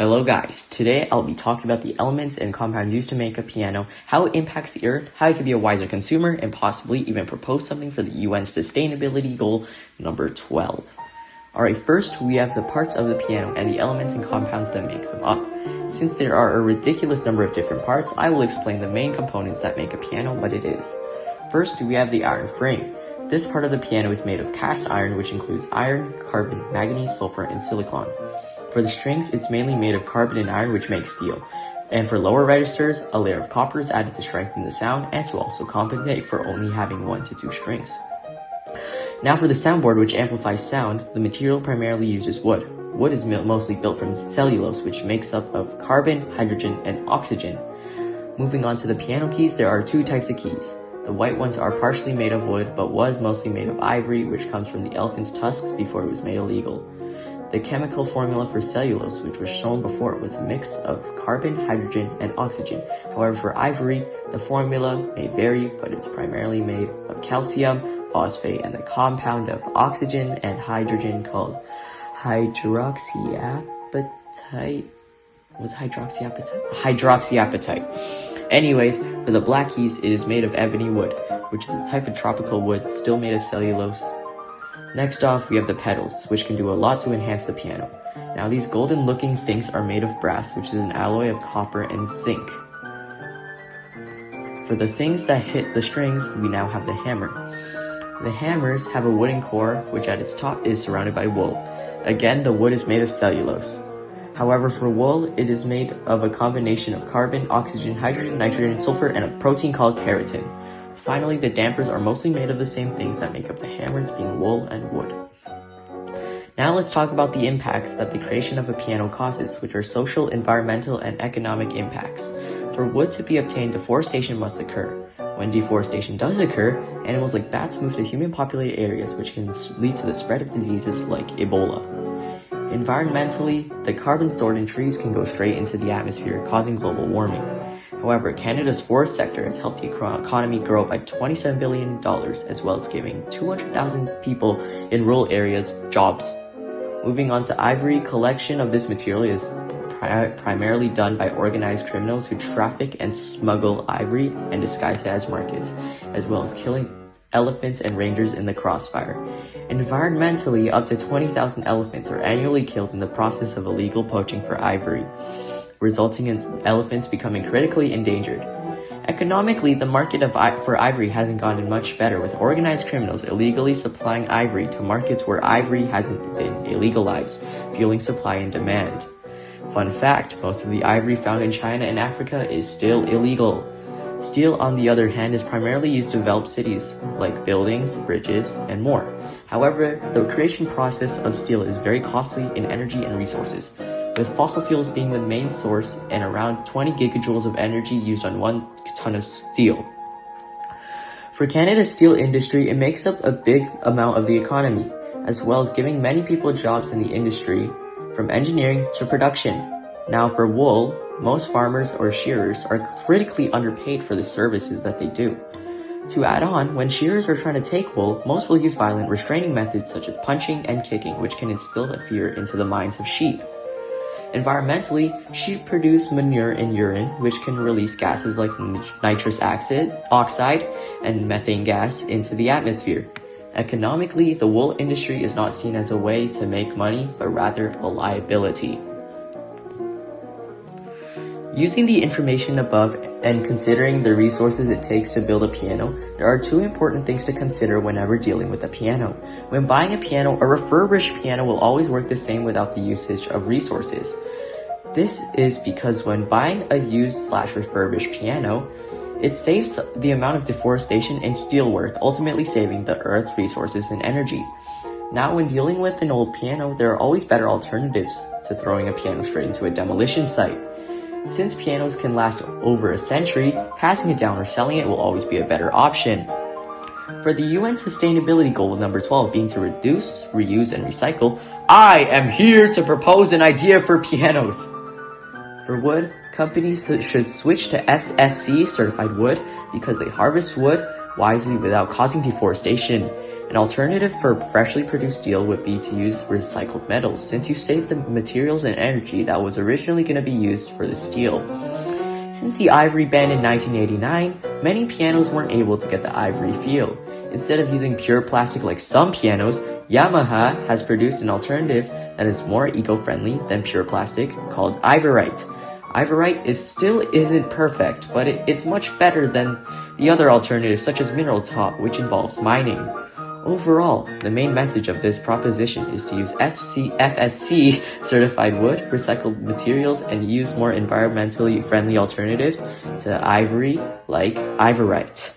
Hello guys, today I'll be talking about the elements and compounds used to make a piano, how it impacts the earth, how you can be a wiser consumer, and possibly even propose something for the UN Sustainability Goal number 12. Alright, first we have the parts of the piano and the elements and compounds that make them up. Since there are a ridiculous number of different parts, I will explain the main components that make a piano what it is. First, we have the iron frame. This part of the piano is made of cast iron, which includes iron, carbon, manganese, sulfur, and silicon. For the strings, it's mainly made of carbon and iron, which makes steel. And for lower registers, a layer of copper is added to strengthen the sound and to also compensate for only having 1 to 2 strings. Now for the soundboard, which amplifies sound, the material primarily used is wood. Wood is mostly built from cellulose, which makes up of carbon, hydrogen, and oxygen. Moving on to the piano keys, there are 2 types of keys. The white ones are partially made of wood, but was mostly made of ivory, which comes from the elephant's tusks before it was made illegal. The chemical formula for cellulose, which was shown before, was a mix of carbon, hydrogen, and oxygen. However, for ivory, the formula may vary, but it's primarily made of calcium, phosphate, and the compound of oxygen and hydrogen called hydroxyapatite. Was hydroxyapatite? Anyways, for the black keys, it is made of ebony wood, which is a type of tropical wood still made of cellulose. Next off, we have the pedals, which can do a lot to enhance the piano. Now these golden looking things are made of brass, which is an alloy of copper and zinc. For the things that hit the strings, we now have the hammer. The hammers have a wooden core, which at its top is surrounded by wool. Again, the wood is made of cellulose. However, for wool, it is made of a combination of carbon, oxygen, hydrogen, nitrogen, sulfur, and a protein called keratin. Finally, the dampers are mostly made of the same things that make up the hammers, being wool and wood. Now let's talk about the impacts that the creation of a piano causes, which are social, environmental, and economic impacts. For wood to be obtained, deforestation must occur. When deforestation does occur, animals like bats move to human-populated areas, which can lead to the spread of diseases like Ebola. Environmentally, the carbon stored in trees can go straight into the atmosphere, causing global warming. However, Canada's forest sector has helped the economy grow by $27 billion, as well as giving 200,000 people in rural areas jobs. Moving on to ivory, collection of this material is primarily done by organized criminals who traffic and smuggle ivory and disguise it as markets, as well as killing elephants and rangers in the crossfire. Environmentally, up to 20,000 elephants are annually killed in the process of illegal poaching for ivory, resulting in elephants becoming critically endangered. Economically, the market for ivory hasn't gotten much better, with organized criminals illegally supplying ivory to markets where ivory hasn't been illegalized, fueling supply and demand. Fun fact, most of the ivory found in China and Africa is still illegal. Steel, on the other hand, is primarily used to develop cities, like buildings, bridges, and more. However, the creation process of steel is very costly in energy and resources, with fossil fuels being the main source and around 20 gigajoules of energy used on 1 ton of steel. For Canada's steel industry, it makes up a big amount of the economy, as well as giving many people jobs in the industry, from engineering to production. Now for wool, most farmers or shearers are critically underpaid for the services that they do. To add on, when shearers are trying to take wool, most will use violent restraining methods such as punching and kicking, which can instill a fear into the minds of sheep. Environmentally, sheep produce manure and urine, which can release gases like nitrous oxide and methane gas into the atmosphere. Economically, the wool industry is not seen as a way to make money, but rather a liability. Using the information above and considering the resources it takes to build a piano, there are 2 important things to consider whenever dealing with a piano. When buying a piano, a refurbished piano will always work the same without the usage of resources. This is because when buying a used/refurbished piano, it saves the amount of deforestation and steel work, ultimately saving the Earth's resources and energy. Now, when dealing with an old piano, there are always better alternatives to throwing a piano straight into a demolition site. Since pianos can last over a century, passing it down or selling it will always be a better option. For the UN Sustainability Goal number 12 being to reduce, reuse, and recycle, I am here to propose an idea for pianos. For wood, companies should switch to FSC certified wood because they harvest wood wisely without causing deforestation. An alternative for freshly produced steel would be to use recycled metals, since you save the materials and energy that was originally going to be used for the steel. Since the ivory ban in 1989, many pianos weren't able to get the ivory feel. Instead of using pure plastic like some pianos, Yamaha has produced an alternative that is more eco-friendly than pure plastic called Ivorite. Ivorite still isn't perfect, but it's much better than the other alternatives such as mineral top, which involves mining. Overall, the main message of this proposition is to use FSC certified wood, recycled materials, and use more environmentally friendly alternatives to ivory like Ivorite.